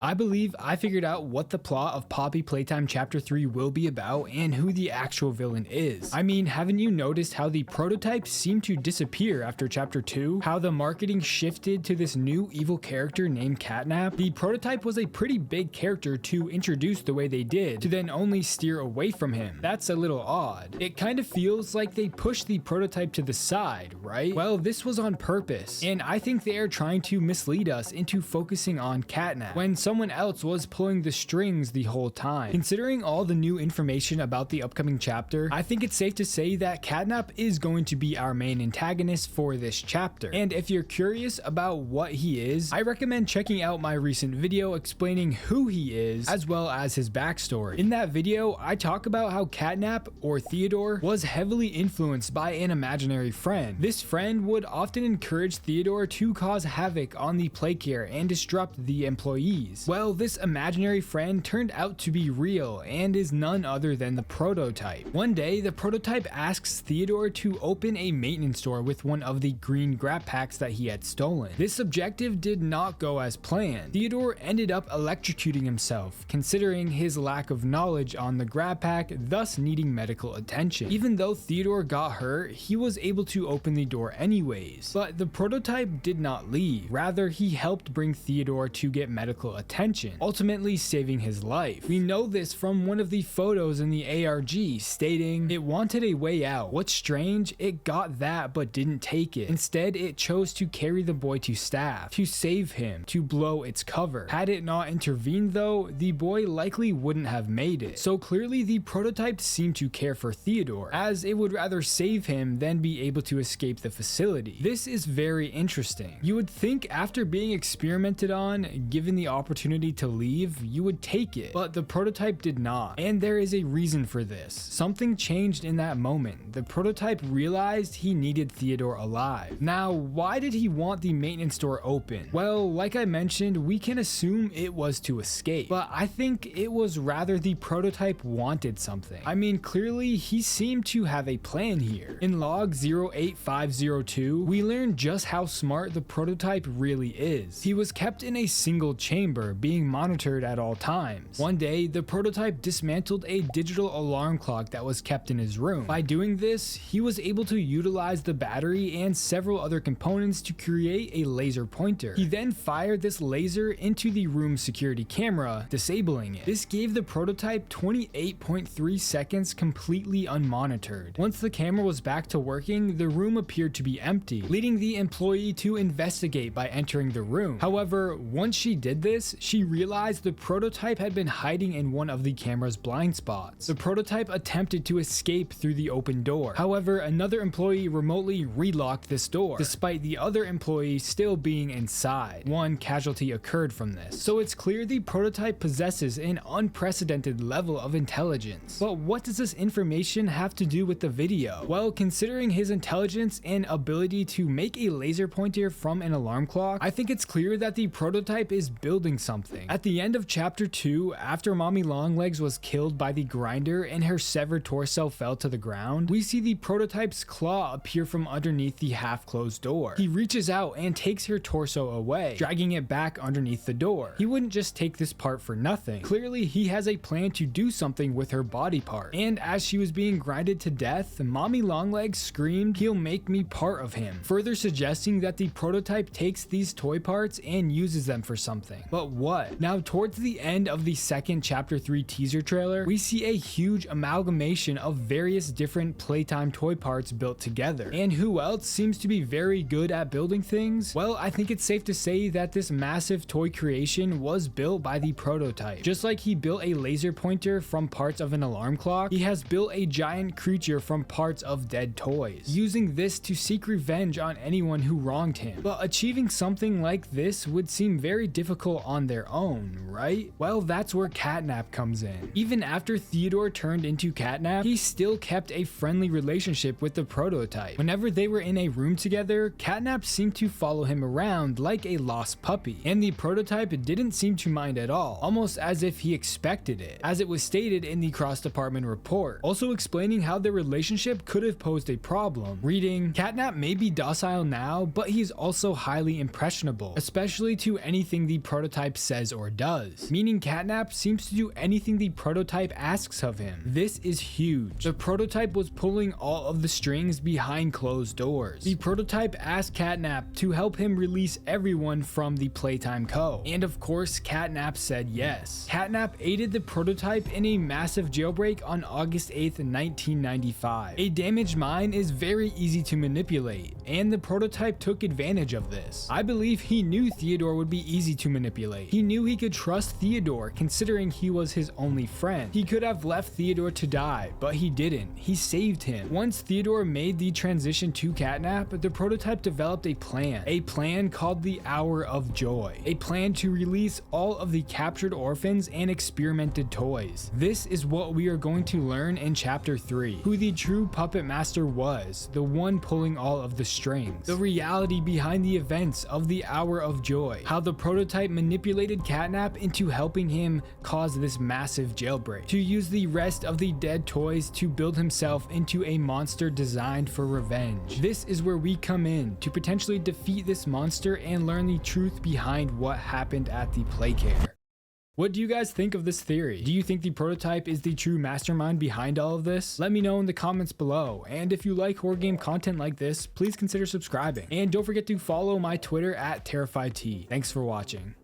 I believe I figured out what the plot of Poppy Playtime Chapter 3 will be about and who the actual villain is. I mean, haven't you noticed how the prototype seemed to disappear after Chapter 2? How the marketing shifted to this new evil character named Catnap? The prototype was a pretty big character to introduce the way they did, to then only steer away from him. That's a little odd. It kind of feels like they pushed the prototype to the side, right? Well, this was on purpose, and I think they are trying to mislead us into focusing on Catnap, when someone else was pulling the strings the whole time. Considering all the new information about the upcoming chapter, I think it's safe to say that Catnap is going to be our main antagonist for this chapter. And if you're curious about what he is, I recommend checking out my recent video explaining who he is, as well as his backstory. In that video, I talk about how Catnap, or Theodore, was heavily influenced by an imaginary friend. This friend would often encourage Theodore to cause havoc on the playcare and disrupt the employees. Well, this imaginary friend turned out to be real and is none other than the prototype. One day, the prototype asks Theodore to open a maintenance store with one of the green grab packs that he had stolen. This objective did not go as planned. Theodore ended up electrocuting himself, considering his lack of knowledge on the grab pack, thus needing medical attention. Even though Theodore got hurt, he was able to open the door anyways. But the prototype did not leave. Rather, he helped bring Theodore to get medical attention, ultimately saving his life. We know this from one of the photos in the ARG stating it wanted a way out. What's strange, it got that but didn't take it. Instead, it chose to carry the boy to staff, to save him, to blow its cover. Had it not intervened though, the boy likely wouldn't have made it. So clearly the prototype seemed to care for Theodore, as it would rather save him than be able to escape the facility. This is very interesting. You would think after being experimented on, given the opportunity to leave, you would take it, but the prototype did not, and there is a reason for this. Something changed in that moment. The prototype realized he needed Theodore alive. Now, why did he want the maintenance store open? Well, like I mentioned, we can assume it was to escape, but I think it was rather the prototype wanted something. I mean, clearly he seemed to have a plan here. In log 08502, we learn just how smart the prototype really is. He was kept in a single chamber, being monitored at all times. One day, the prototype dismantled a digital alarm clock that was kept in his room. By doing this, he was able to utilize the battery and several other components to create a laser pointer. He then fired this laser into the room's security camera, disabling it. This gave the prototype 28.3 seconds completely unmonitored. Once the camera was back to working, the room appeared to be empty, leading the employee to investigate by entering the room. However, once she did this, she realized the prototype had been hiding in one of the camera's blind spots. The prototype attempted to escape through the open door. However, another employee remotely relocked this door, despite the other employee still being inside. One casualty occurred from this. So it's clear the prototype possesses an unprecedented level of intelligence. But what does this information have to do with the video? Well, considering his intelligence and ability to make a laser pointer from an alarm clock, I think it's clear that the prototype is building something. At the end of chapter 2, after Mommy Longlegs was killed by the grinder and her severed torso fell to the ground, we see the prototype's claw appear from underneath the half-closed door. He reaches out and takes her torso away, dragging it back underneath the door. He wouldn't just take this part for nothing. Clearly, he has a plan to do something with her body part. And as she was being grinded to death, Mommy Longlegs screamed, "He'll make me part of him," further suggesting that the prototype takes these toy parts and uses them for something. But what? Now, towards the end of the second chapter 3 teaser trailer, we see a huge amalgamation of various different Playtime toy parts built together. And who else seems to be very good at building things? Well, I think it's safe to say that this massive toy creation was built by the prototype. Just like he built a laser pointer from parts of an alarm clock, he has built a giant creature from parts of dead toys, using this to seek revenge on anyone who wronged him. But achieving something like this would seem very difficult on their own, right? Well, that's where Catnap comes in. Even after Theodore turned into Catnap, he still kept a friendly relationship with the prototype. Whenever they were in a room together, Catnap seemed to follow him around like a lost puppy, and the prototype didn't seem to mind at all, almost as if he expected it, as it was stated in the cross-department report, also explaining how their relationship could have posed a problem. Reading, Catnap may be docile now, but he's also highly impressionable, especially to anything the prototype prototype says or does, meaning Catnap seems to do anything the prototype asks of him. This is huge. The prototype was pulling all of the strings behind closed doors. The prototype asked Catnap to help him release everyone from the Playtime Co. And of course, Catnap said yes. Catnap aided the prototype in a massive jailbreak on August 8th, 1995. A damaged mine is very easy to manipulate, and the prototype took advantage of this. I believe he knew Theodore would be easy to manipulate. He knew he could trust Theodore considering he was his only friend. He could have left Theodore to die, but he didn't. He saved him. Once Theodore made the transition to Catnap, the prototype developed a plan called the Hour of Joy, a plan to release all of the captured orphans and experimented toys. This is what we are going to learn in chapter 3, who the true puppet master was, the one pulling all of the strings, the reality behind the events of the Hour of Joy, how the prototype manipulated Catnap into helping him cause this massive jailbreak, to use the rest of the dead toys to build himself into a monster designed for revenge. This is where we come in to potentially defeat this monster and learn the truth behind what happened at the Playcare. What do you guys think of this theory? Do you think the prototype is the true mastermind behind all of this? Let me know in the comments below. And if you like horror game content like this, please consider subscribing. And don't forget to follow my Twitter at TerrifiedT. Thanks for watching.